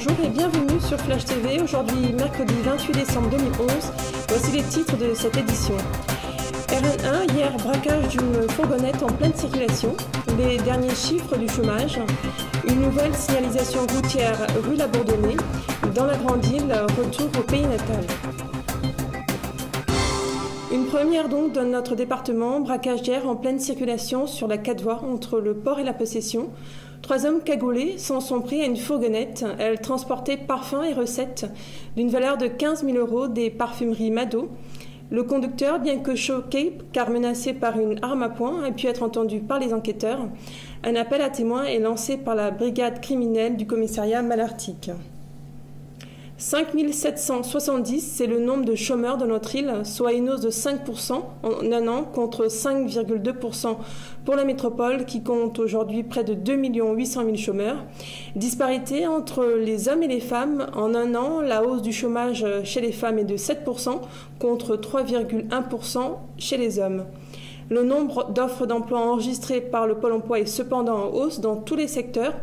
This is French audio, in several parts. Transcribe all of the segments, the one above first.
Bonjour et bienvenue sur Flash TV. Aujourd'hui, mercredi 28 décembre 2011, voici les titres de cette édition. RN1, hier, braquage d'une fourgonnette en pleine circulation. Les derniers chiffres du chômage. Une nouvelle signalisation routière rue La Bourdonnais. Dans la Grande Île, retour au pays natal. Une première donc dans notre département, braquage d'hier en pleine circulation sur la 4 voies entre le port et la Possession. 3 hommes cagoulés s'en sont pris à une fourgonnette. Elle transportait parfums et recettes d'une valeur de 15 000 € des parfumeries Mado. Le conducteur, bien que choqué car menacé par une arme à poing, a pu être entendu par les enquêteurs. Un appel à témoins est lancé par la brigade criminelle du commissariat Malartic. 5 770, c'est le nombre de chômeurs de notre île, soit une hausse de 5% en un an contre 5,2% pour la métropole qui compte aujourd'hui près de 2 800 000 chômeurs. Disparité entre les hommes et les femmes. En un an, la hausse du chômage chez les femmes est de 7% contre 3,1% chez les hommes. Le nombre d'offres d'emploi enregistrées par le Pôle emploi est cependant en hausse dans tous les secteurs,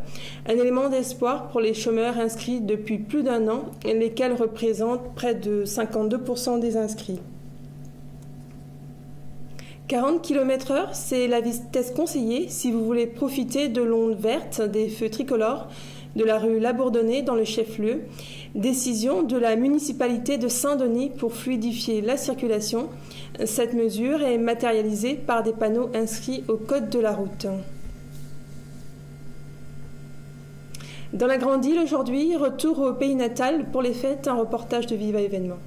un élément d'espoir pour les chômeurs inscrits depuis plus d'un an, lesquels représentent près de 52% des inscrits. 40 km/h, c'est la vitesse conseillée si vous voulez profiter de l'onde verte des feux tricolores de la rue La Bourdonnais dans le chef-lieu. Décision de la municipalité de Saint-Denis pour fluidifier la circulation. Cette mesure est matérialisée par des panneaux inscrits au code de la route. Dans la Grande Île aujourd'hui, retour au pays natal pour les fêtes, un reportage de Viva Événement.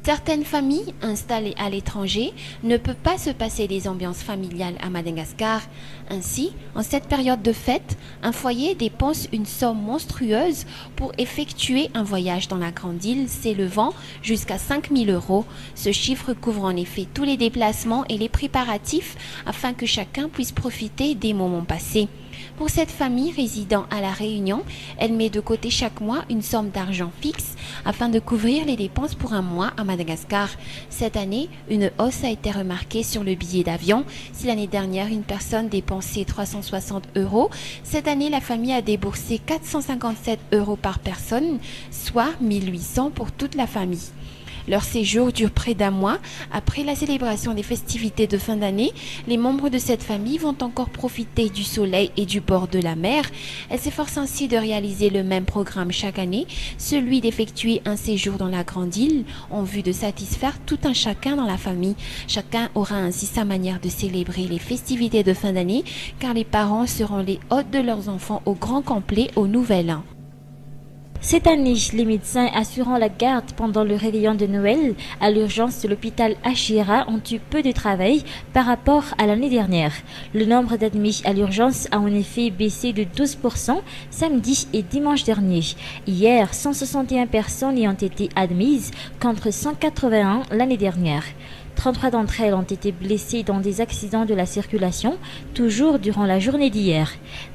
Certaines familles installées à l'étranger ne peuvent pas se passer des ambiances familiales à Madagascar. Ainsi, en cette période de fête, un foyer dépense une somme monstrueuse pour effectuer un voyage dans la Grande Île s'élevant jusqu'à 5 000 €. Ce chiffre couvre en effet tous les déplacements et les préparatifs afin que chacun puisse profiter des moments passés. Pour cette famille résidant à La Réunion, elle met de côté chaque mois une somme d'argent fixe afin de couvrir les dépenses pour un mois à Madagascar. Cette année, une hausse a été remarquée sur le billet d'avion. Si l'année dernière, une personne dépensait 360 €, cette année, la famille a déboursé 457 € par personne, soit 1 800 € pour toute la famille. Leur séjour dure près d'un mois. Après la célébration des festivités de fin d'année, les membres de cette famille vont encore profiter du soleil et du bord de la mer. Elles s'efforcent ainsi de réaliser le même programme chaque année, celui d'effectuer un séjour dans la Grande Île en vue de satisfaire tout un chacun dans la famille. Chacun aura ainsi sa manière de célébrer les festivités de fin d'année car les parents seront les hôtes de leurs enfants au grand complet au Nouvel An. Cette année, les médecins assurant la garde pendant le réveillon de Noël à l'urgence de l'hôpital Achira ont eu peu de travail par rapport à l'année dernière. Le nombre d'admis à l'urgence a en effet baissé de 12% samedi et dimanche dernier. Hier, 161 personnes y ont été admises contre 181 l'année dernière. 33 d'entre elles ont été blessées dans des accidents de la circulation, toujours durant la journée d'hier.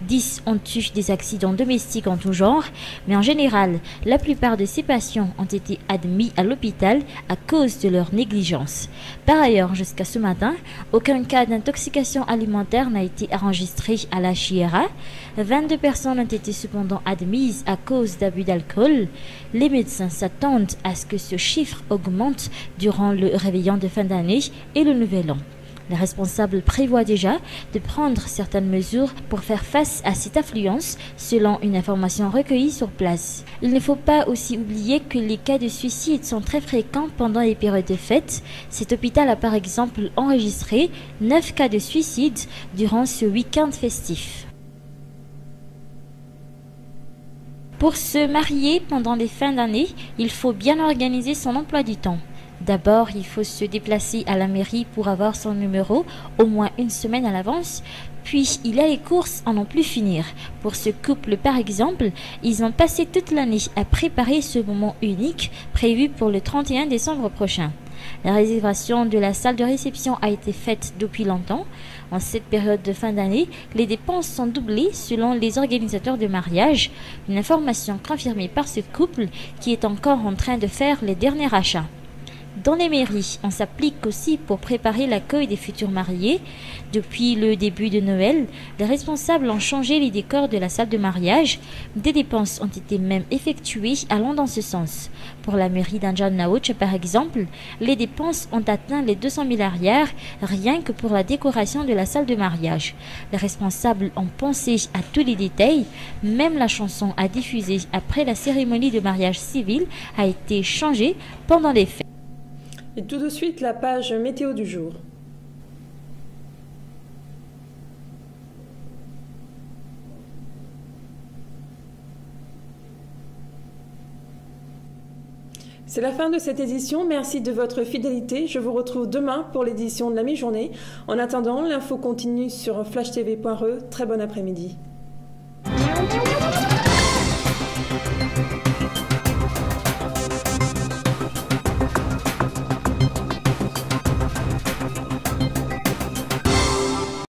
10 ont eu des accidents domestiques en tout genre, mais en général, la plupart de ces patients ont été admis à l'hôpital à cause de leur négligence. Par ailleurs, jusqu'à ce matin, aucun cas d'intoxication alimentaire n'a été enregistré à la Chiera. 22 personnes ont été cependant admises à cause d'abus d'alcool. Les médecins s'attendent à ce que ce chiffre augmente durant le réveillon de fin d'année et le Nouvel An. Les responsables prévoient déjà de prendre certaines mesures pour faire face à cette affluence, selon une information recueillie sur place. Il ne faut pas aussi oublier que les cas de suicide sont très fréquents pendant les périodes de fête. Cet hôpital a par exemple enregistré 9 cas de suicide durant ce week-end festif. Pour se marier pendant les fins d'année, il faut bien organiser son emploi du temps. D'abord, il faut se déplacer à la mairie pour avoir son numéro au moins une semaine à l'avance. Puis, il y a les courses à n'en plus finir. Pour ce couple, par exemple, ils ont passé toute l'année à préparer ce moment unique prévu pour le 31 décembre prochain. La réservation de la salle de réception a été faite depuis longtemps. En cette période de fin d'année, les dépenses sont doublées selon les organisateurs de mariage. Une information confirmée par ce couple qui est encore en train de faire les derniers achats. Dans les mairies, on s'applique aussi pour préparer l'accueil des futurs mariés. Depuis le début de Noël, les responsables ont changé les décors de la salle de mariage. Des dépenses ont été même effectuées allant dans ce sens. Pour la mairie d'Andjanaouch, par exemple, les dépenses ont atteint les 200 000 arrières rien que pour la décoration de la salle de mariage. Les responsables ont pensé à tous les détails. Même la chanson à diffuser après la cérémonie de mariage civil a été changée pendant les fêtes. Et tout de suite, la page météo du jour. C'est la fin de cette édition. Merci de votre fidélité. Je vous retrouve demain pour l'édition de la mi-journée. En attendant, l'info continue sur flashtv.re. Très bon après-midi.